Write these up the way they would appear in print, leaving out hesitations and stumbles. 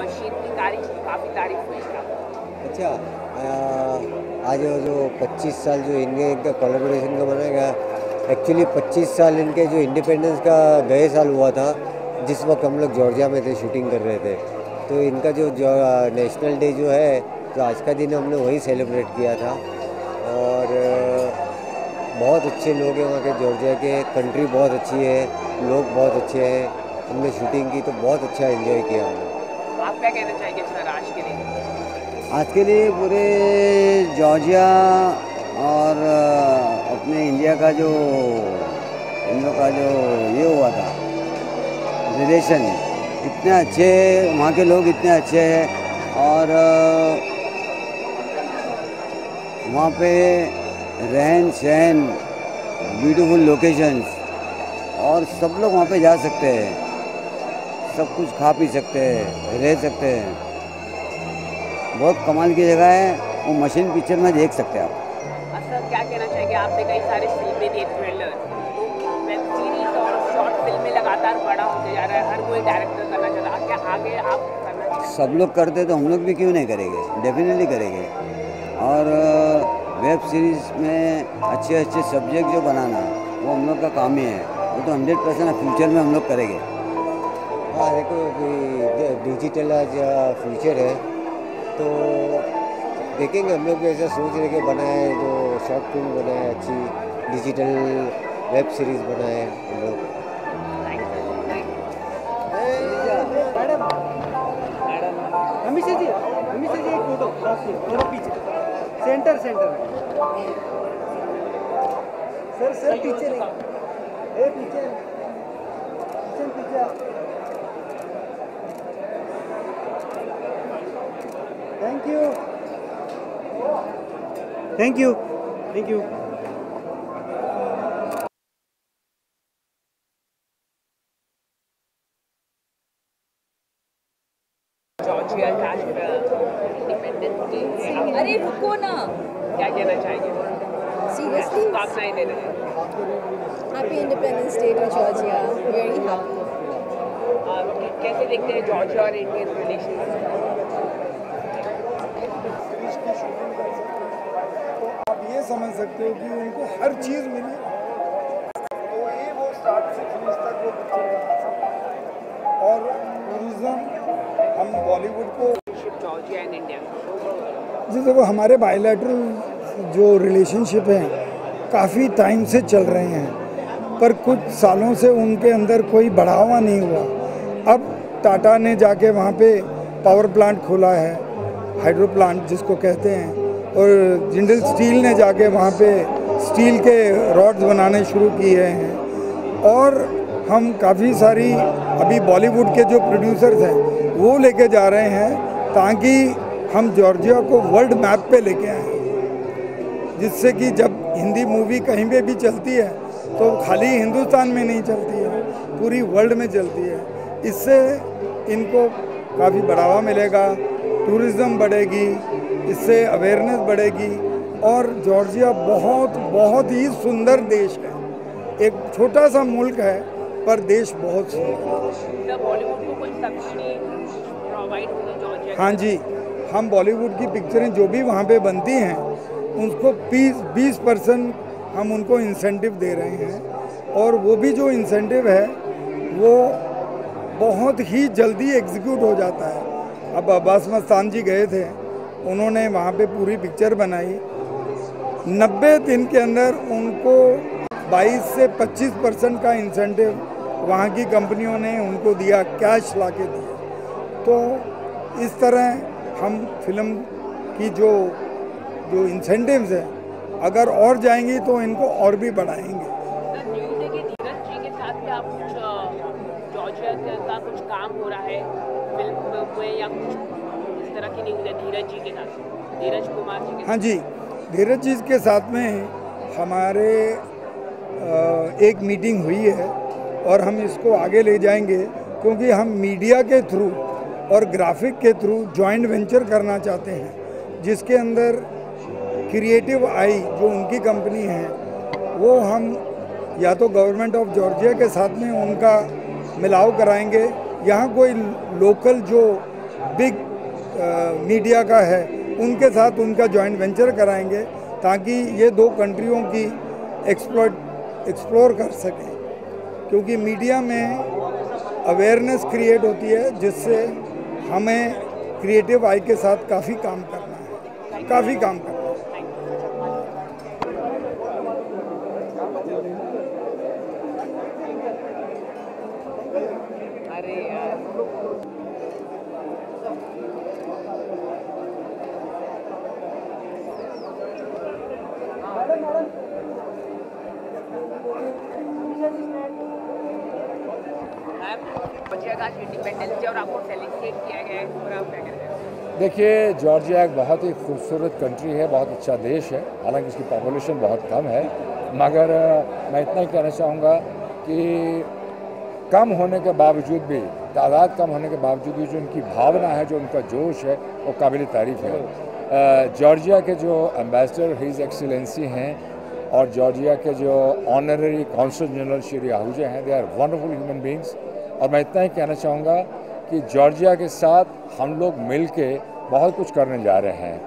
Machine की काफ़ी तारीफ हुई थी। अच्छा, आज जो 25 साल जो इनका कोलैबोरेशन का बनाएगा, एक्चुअली 25 साल इनके जो इंडिपेंडेंस का गए साल हुआ था, जिस वक्त हम लोग जॉर्जिया में थे, शूटिंग कर रहे थे। तो इनका जो नेशनल डे जो है, जो आज का दिन हमने वही सेलिब्रेट किया था। और बहुत अच्छे लोग हैं वहाँ के, जॉर्जिया के। कंट्री बहुत अच्छी है, लोग बहुत अच्छे हैं। हमने शूटिंग की तो बहुत अच्छा एंजॉय किया हमने। आप क्या कहना चाहेंगे सर आज के लिए? आज के लिए पूरे जॉर्जिया और अपने इंडिया का जो इन लोग का जो ये हुआ था रिलेशन, इतने अच्छे, वहाँ के लोग इतने अच्छे हैं। और वहाँ पे रहन सहन, ब्यूटीफुल लोकेशंस, और सब लोग वहाँ पे जा सकते हैं, सब कुछ खा पी सकते हैं, रह सकते हैं। बहुत कमाल की जगह है, वो मशीन पिक्चर में देख सकते हैं आप। सर क्या कहना चाहेंगे? आपने कई सारे फिल्में दी, थ्रिलर, तो वेब सीरीज और शॉर्ट फिल्में लगातार बड़ा होते जा रहा है, हर कोई डायरेक्टर करना चाहता है, क्या आगे आप करना चाहते हैं? सब लोग करते तो हम लोग भी क्यों नहीं करेंगे, डेफिनेटली करेंगे। और वेब सीरीज़ में अच्छे अच्छे सब्जेक्ट जो बनाना, वो हम लोग का काम ही है। वो तो 100% फ्यूचर में हम लोग करेंगे। हाँ, देखो डिजिटल आज फ्यूचर है, तो देखेंगे। हम लोग भी ऐसा सोच रहे कि बनाए, जो शॉर्ट फिल्म बनाए, अच्छी डिजिटल वेब सीरीज़ बनाए हम लोग। हमेशा जी एक फोटो थोड़ा पीछे, सेंटर सर पीछे नहीं, पीछे थैंक यू। जॉर्जिया का इंडिपेंडेंस डे है, आप अरे रुको ना, क्या कहना चाहेंगे? सीरियसली शुभकामनाएं दे रहे हैं। Happy independence day to Georgia, very happy. कैसे देखते हैं जॉर्जिया और इंडियन रिलेशन? आप ये समझ सकते हो कि उनको हर चीज़ मिली, तो ये वो स्टार्ट से फिनिश तक वो पिक्चर बना सकते। और टूरिज्म, हम बॉलीवुड को, जॉर्जिया एंड इंडिया, जी देखो, हमारे बायलैटरल जो रिलेशनशिप हैं काफ़ी टाइम से चल रहे हैं, पर कुछ सालों से उनके अंदर कोई बढ़ावा नहीं हुआ। अब टाटा ने जाके वहाँ पे पावर प्लांट खोला है, हाइड्रो प्लांट जिसको कहते हैं, और जिंदल स्टील ने जाके वहाँ पे स्टील के रॉड्स बनाने शुरू किए हैं। और हम काफ़ी सारी अभी बॉलीवुड के जो प्रोड्यूसर्स हैं वो लेके जा रहे हैं, ताकि हम जॉर्जिया को वर्ल्ड मैप पे लेके आएँ, जिससे कि जब हिंदी मूवी कहीं पे भी चलती है तो खाली हिंदुस्तान में नहीं चलती है, पूरी वर्ल्ड में चलती है। इससे इनको काफ़ी बढ़ावा मिलेगा, टूरिज़्म बढ़ेगी, इससे अवेयरनेस बढ़ेगी। और जॉर्जिया बहुत ही सुंदर देश है, एक छोटा सा मुल्क है पर देश बहुत सुंदर है। बॉलीवुड को कोई सब्सिडी प्रोवाइड होगी जॉर्जिया? हाँ जी, हम बॉलीवुड की पिक्चरें जो भी वहाँ पे बनती हैं उनको 20% हम उनको इंसेंटिव दे रहे हैं। और वो भी जो इंसेंटिव है वो बहुत ही जल्दी एग्जीक्यूट हो जाता है। अब अब्बास मस्तान जी गए थे, उन्होंने वहाँ पे पूरी पिक्चर बनाई, 90 दिन के अंदर उनको 22 से 25% का इंसेंटिव वहाँ की कंपनियों ने उनको दिया, कैश ला के दिया। तो इस तरह हम फिल्म की जो इंसेंटिव्स हैं, अगर और जाएंगी तो इनको और भी बढ़ाएंगे। न्यूज़ है कि धीरज जी के साथ भी आप कुछ जॉर्जिया का कुछ काम हो रहा है फिल्म में, या कुछ इस तरह की न्यूज़ है धीरज जी के साथ, धीरज कुमार जी के साथ? हाँ जी, धीरज जी के साथ में हमारे एक मीटिंग हुई है और हम इसको आगे ले जाएंगे, क्योंकि हम मीडिया के थ्रू और ग्राफिक के थ्रू जॉइंट वेंचर करना चाहते हैं, जिसके अंदर क्रिएटिव आई जो उनकी कंपनी है वो हम या तो गवर्नमेंट ऑफ जॉर्जिया के साथ में उनका मिलाव कराएंगे, यहाँ कोई लोकल जो बिग मीडिया का है उनके साथ उनका जॉइंट वेंचर कराएंगे ताकि ये दो कंट्रियों की एक्सप्लोर कर सकें, क्योंकि मीडिया में अवेयरनेस क्रिएट होती है जिससे हमें क्रिएटिव आई के साथ काफ़ी काम करना है, काफ़ी काम करना है। अरे यार इंडिपेंडेंस डे और आपको सेलिब्रेट किया गया है, और आप क्या कहते हैं? देखिए, जॉर्जिया एक बहुत ही खूबसूरत कंट्री है, बहुत अच्छा देश है। हालांकि इसकी पॉपुलेशन बहुत कम है, मगर मैं इतना ही कहना चाहूँगा कि कम होने के बावजूद भी, तादाद कम होने के बावजूद भी जो उनकी भावना है, जो उनका जोश है, वो काबिल तारीफ़ है। जॉर्जिया के जो एम्बेसडर हिज एक्सीलेंसी हैं और जॉर्जिया के जो honorary consul general Shri Ahuja हैं, they are wonderful human beings. और मैं इतना ही कहना चाहूँगा कि जॉर्जिया के साथ हम लोग मिल के बहुत कुछ करने जा रहे हैं।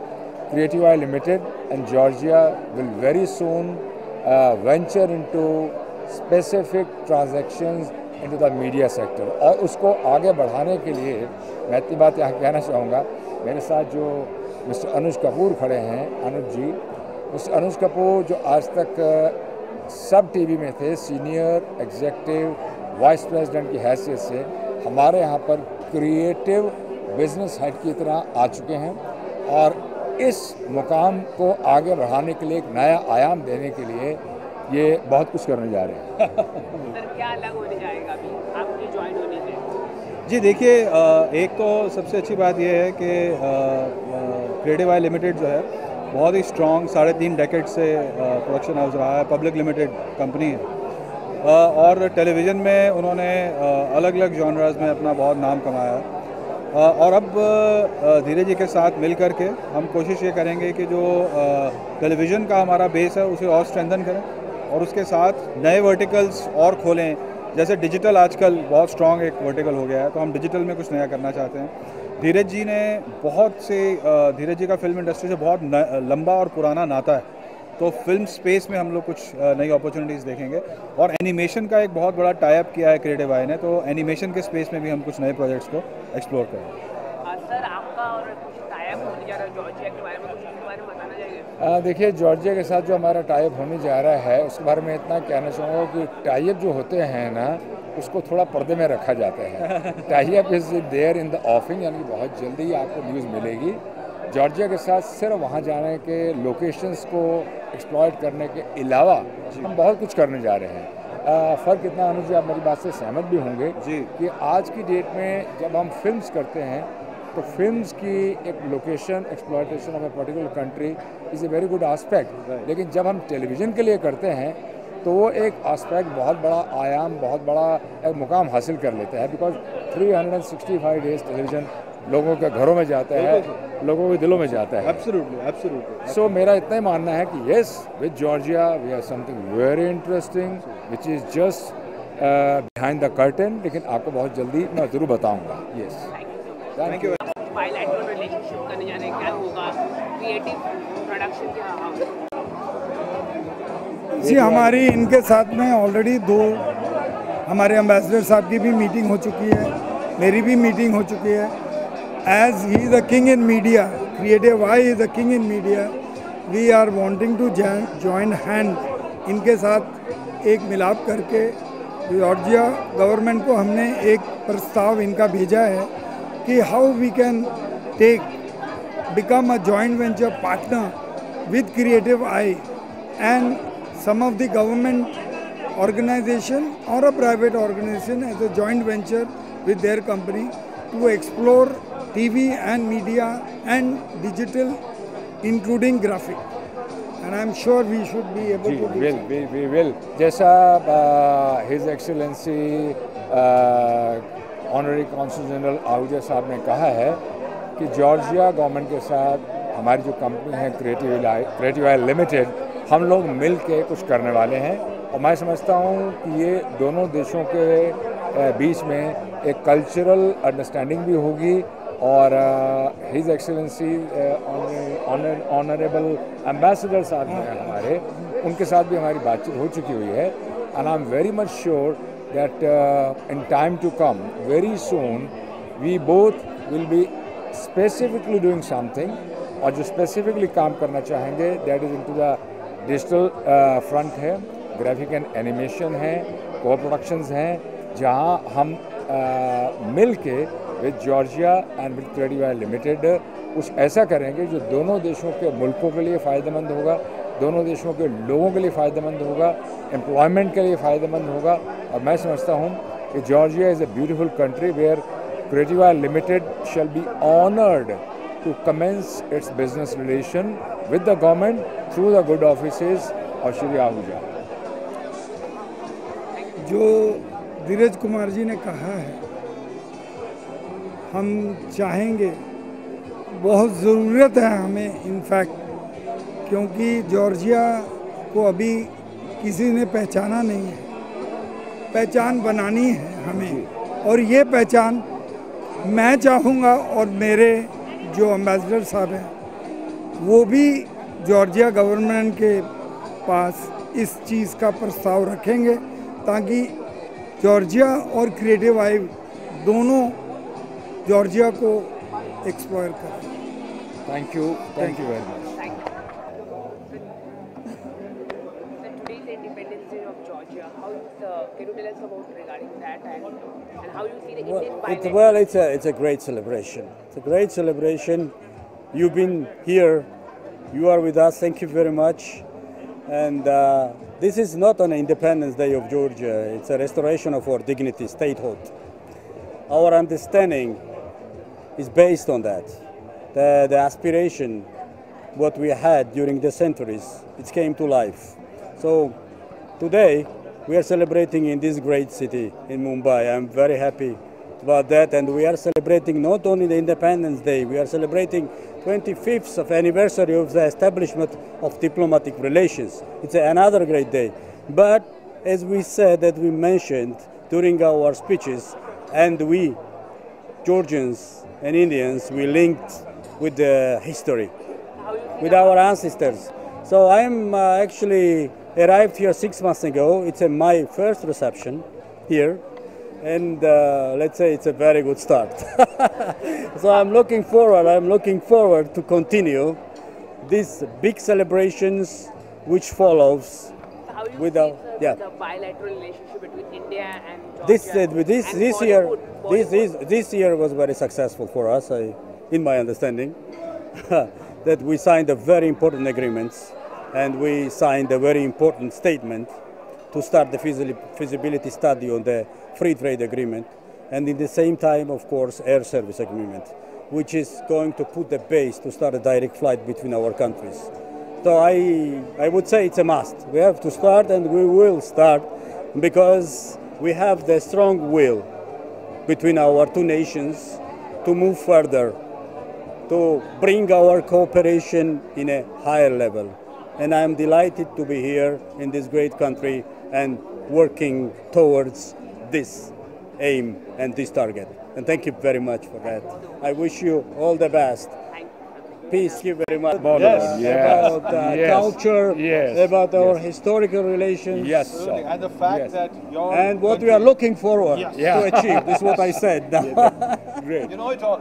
Creative I limited and Georgia will very soon venture into specific transactions into the media sector, और उसको आगे बढ़ाने के लिए मैं इतनी बात यहाँ कहना चाहूँगा। मेरे साथ जो मिस्टर अनुज कपूर खड़े हैं, अनुज जी, मिस्टर अनुज कपूर जो आज तक सब टीवी में थे, सीनियर एग्जीक्यूटिव वाइस प्रेसिडेंट की हैसियत से हमारे यहाँ पर क्रिएटिव बिजनेस हेड की तरह आ चुके हैं, और इस मुकाम को आगे बढ़ाने के लिए, एक नया आयाम देने के लिए ये बहुत कुछ करने जा रहे हैं। सर क्या अलग होने जाएगा अभी आपके ज्वाइन होने से? जी देखिए, एक तो सबसे अच्छी बात यह है कि क्रिएटिव आई लिमिटेड जो है बहुत ही स्ट्रॉन्ग 3.5 डेकेड से प्रोडक्शन हाउस रहा है, पब्लिक लिमिटेड कंपनी है, और टेलीविज़न में उन्होंने अलग अलग जॉनराज में अपना बहुत नाम कमाया है। और अब धीरे जी के साथ मिल कर के हम कोशिश ये करेंगे कि जो टेलीविज़न का हमारा बेस है उसे और स्ट्रेंथन करें, और उसके साथ नए वर्टिकल्स और खोलें। जैसे डिजिटल आजकल बहुत स्ट्रॉन्ग एक वर्टिकल हो गया है, तो हम डिजिटल में कुछ नया करना चाहते हैं। धीरज जी ने धीरज जी का फिल्म इंडस्ट्री से बहुत लंबा और पुराना नाता है, तो फिल्म स्पेस में हम लोग कुछ नई अपॉर्चुनिटीज़ देखेंगे। और एनिमेशन का एक बहुत बड़ा टाई अप किया है क्रिएटिव आई ने, तो एनिमेशन के स्पेस में भी हम कुछ नए प्रोजेक्ट्स को एक्सप्लोर करेंगे। सर आपका और कुछ टाई अप होने जा रहा है जॉर्जिया के बारे में, कुछ इसके बारे में बताना चाहिए? देखिए, जॉर्जिया के साथ जो हमारा टाई अप होने जा रहा है उसके बारे में इतना कहना चाहूँगा कि टाई अप जो होते हैं ना, उसको थोड़ा पर्दे में रखा जाता है। Tie up is there in the offing, यानी बहुत जल्दी आपको न्यूज़ मिलेगी। जॉर्जिया के साथ सिर्फ वहाँ जाने के लोकेशंस को एक्सप्लॉइट करने के अलावा हम बहुत कुछ करने जा रहे हैं। फ़र्क इतना, अनुज जी आप मेरी बात से सहमत भी होंगे जी, कि आज की डेट में जब हम फिल्म्स करते हैं तो फिल्म्स की एक location exploitation of a particular country is a very good aspect, लेकिन जब हम टेलीविज़न के लिए करते हैं तो वो एक आस्पेक्ट बहुत बड़ा आयाम, बहुत बड़ा एक मुकाम हासिल कर लेता है। बिकॉज 365 डेज टेलीविज़न लोगों के घरों में जाता है, लोगों के दिलों में जाता है। एब्सोल्युटली। सो मेरा इतना ही मानना है कि yes, with Georgia we have something very interesting which is just behind the curtain, लेकिन आपको बहुत जल्दी मैं ज़रूर बताऊंगा। Yes, thank you. Bilateral relationship करने जा रहे हैं, क्या होगा? क्रिएटिव प्रोडक्शन क्या होगा? जी हमारी इनके साथ में ऑलरेडी 2 हमारे एम्बेसडर साहब की भी मीटिंग हो चुकी है, मेरी भी मीटिंग हो चुकी है। As he is the king in media, creative eye is the king in media, we are wanting to join hand इनके साथ एक मिलाप करके। जॉर्जिया गवर्नमेंट को हमने एक प्रस्ताव इनका भेजा है कि how we can become a joint venture partner with creative eye and some of the government organization or a private organization as a joint venture with their company to explore TV and media and digital including graphic, and I am sure we should be able to do so. we will जैसा His Excellency honorary consul general Ahuja साहब ने कहा है कि Georgia government के साथ हमारी जो कंपनी है क्रिएटिव आई लिमिटेड, हम लोग मिल के कुछ करने वाले हैं। और मैं समझता हूँ कि ये दोनों देशों के बीच में एक कल्चरल अंडरस्टैंडिंग भी होगी और हिज एक्सेलेंसी ऑनरेबल एम्बेसडर साहब हैं हमारे, उनके साथ भी हमारी बातचीत हो चुकी हुई है। And I am very much sure that in time to come very soon we both will be specifically doing something, और जो स्पेसिफिकली काम करना चाहेंगे that is into the digital front है, ग्राफिक एंड एनिमेशन है, को प्रोडक्शंस हैं, जहां हम मिल के विद जॉर्जिया एंड विद क्रेडिवाई लिमिटेड कुछ ऐसा करेंगे जो दोनों देशों के मुल्कों के लिए फ़ायदेमंद होगा, दोनों देशों के लोगों के लिए फ़ायदेमंद होगा, एम्प्लॉयमेंट के लिए फ़ायदेमंद होगा। और मैं समझता हूँ कि Georgia is a beautiful country where क्रेडिवाई limited shall be honoured to commence its business relation with the government through the good offices of Shri Ahuja. जो धीरज कुमार जी ने कहा है, हम चाहेंगे, बहुत ज़रूरत है हमें इनफैक्ट, क्योंकि जॉर्जिया को अभी किसी ने पहचाना नहीं है, पहचान बनानी है हमें। और ये पहचान मैं चाहूँगा, और मेरे जो एम्बेसडर साहब हैं वो भी जॉर्जिया गवर्नमेंट के पास इस चीज़ का प्रस्ताव रखेंगे, ताकि जॉर्जिया और क्रिएटिव आई दोनों जॉर्जिया को एक्सप्लोर करें। Thank you very much. Today's Independence Day of Georgia. Can you tell us about regarding that and how you see the Indian bilateral? It's a great celebration. It's a great celebration. You've been here. You are with us. Thank you very much. And this is not an Independence Day of Georgia. It's a restoration of our dignity, statehood. Our understanding is based on that. The aspiration, what we had during the centuries, it came to life. So today we are celebrating in this great city in Mumbai. I'm very happy about that, and we are celebrating not only the Independence Day, we are celebrating 25th of anniversary of the establishment of diplomatic relations. It's another great day. But as we said, that we mentioned during our speeches, and we Georgians and Indians, we linked with the history, with our ancestors. So I'm actually arrived here 6 months ago. It's my first reception here, and let's say it's a very good start. So I'm looking forward to continue these big celebrations which follows. How you with see the the bilateral relationship between India and Georgia? This year was very successful for us, in my understanding, that we signed a very important agreements, and we signed a very important statement to start the feasibility study on the free trade agreement, and in the same time, of course, air service agreement, which is going to put the base to start a direct flight between our countries. So I would say it's a must. We have to start, and we will start, because we have the strong will between our two nations to move further, to bring our cooperation in a higher level. And I am delighted to be here in this great country and working towards this aim and this target. And thank you very much for that. I wish you all the best. Peace. Thank you very much. About culture, about our historical relations. Yes, Absolutely. And the fact that your And what we are looking forward to achieve. This is what I said. great. you know it all.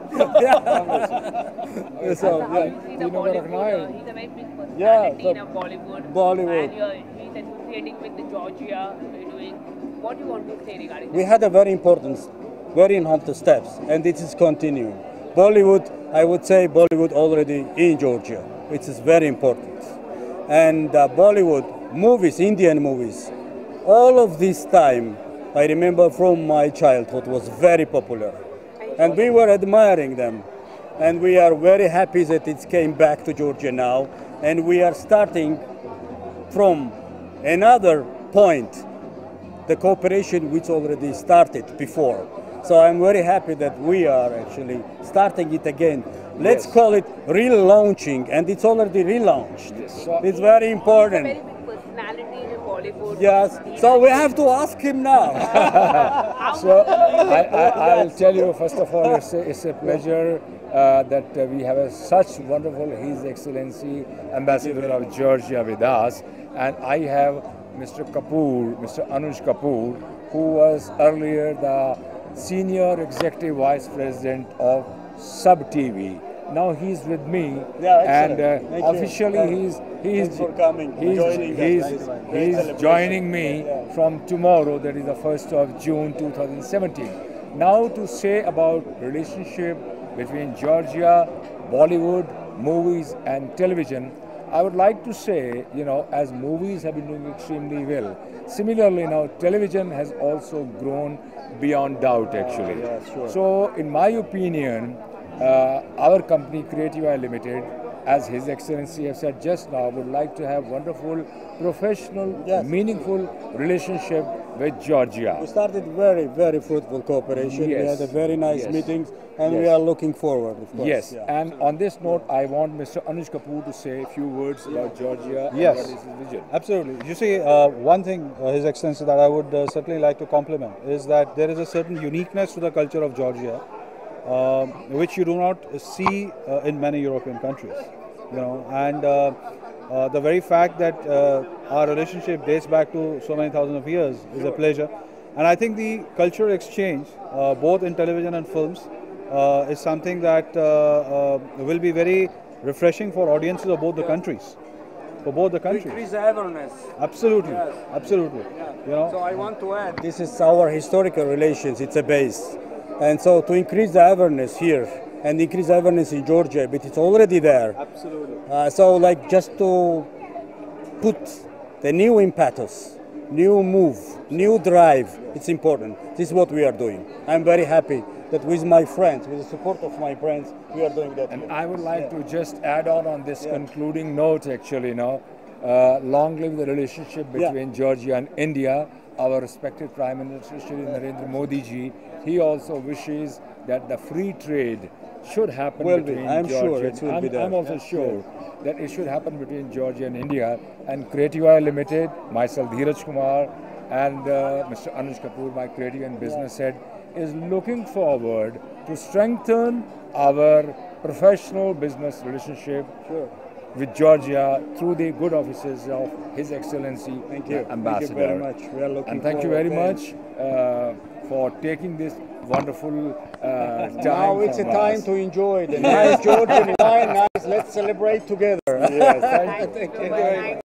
So, How you see the You know Bollywood? Ragnar? He's a very big personality Yeah, in Bollywood. Bollywood. And he's associating with the Georgia. Doing. What do you want to say regarding we that? had a very important steps, and it is continuing. Bollywood, I would say Bollywood already in Georgia, which is very important. And Bollywood movies, Indian movies, all of this time, I remember from my childhood, was very popular. And we were admiring them. And we are very happy that it came back to Georgia now. And we are starting from another point, the cooperation which already started before. So I'm very happy that we are actually starting it again. Let's call it relaunching, and it's already relaunched. It's very He's a important. very big personality in Bollywood. support. Yes. So we have to ask him now. So I'll tell you, first of all, it's a pleasure that we have such wonderful His Excellency Ambassador of Georgia with us. And I have Mr. Kapoor, Mr. Anuj Kapoor, who was earlier the Senior Executive Vice President of Sub TV. Now he's with me, and officially he's for coming, joining me from tomorrow. That is the 1st of June 2017. Now to say about relationship between Georgia, Bollywood, movies and television, I would like to say, as movies have been doing extremely well, similarly now television has also grown beyond doubt actually. So in my opinion, our company Creative Limited, as His Excellency has said just now, would like to have wonderful, professional, meaningful relationship with Georgia. We started very, very fruitful cooperation. Yes. We had a very nice meetings, and we are looking forward, of course. Yes, and on this note, I want Mr. Anuj Kapoor to say a few words about Georgia and Yes. what is his vision. Absolutely. You see, one thing, His Excellency, that I would certainly like to compliment is that there is a certain uniqueness to the culture of Georgia, which you do not see in many European countries. And the very fact that our relationship dates back to so many thousands of years is a pleasure. And I think the cultural exchange, both in television and films, is something that will be very refreshing for audiences of both the countries. For both the countries. Increase the awareness. Absolutely, absolutely. So I want to add, this is our historical relations. It's a base, and so to increase the awareness here and increase awareness in Georgia, but it's already there. Absolutely. So like just to put the new impetus, new move, new drive, it's important. This is what we are doing. I'm very happy that with my friends, with the support of my friends, we are doing that. And I would like to just add on this concluding note actually, long live the relationship between Georgia and India. Our respected Prime Minister Shri Narendra Modi ji, he also wishes that the free trade should happen between Georgia. I'm also sure that it should happen between Georgia and India. And Creative Limited, myself Dheeraj Kumar, and Mr. Anuj Kapoor, my creative and business head, is looking forward to strengthen our professional business relationship with Georgia through the good offices of His Excellency Ambassador. Thank you very much. We are looking and thank you very much for taking this wonderful time. Now it's a time to enjoy the nice Georgian wine. Nice, let's celebrate together. Yes, thank you.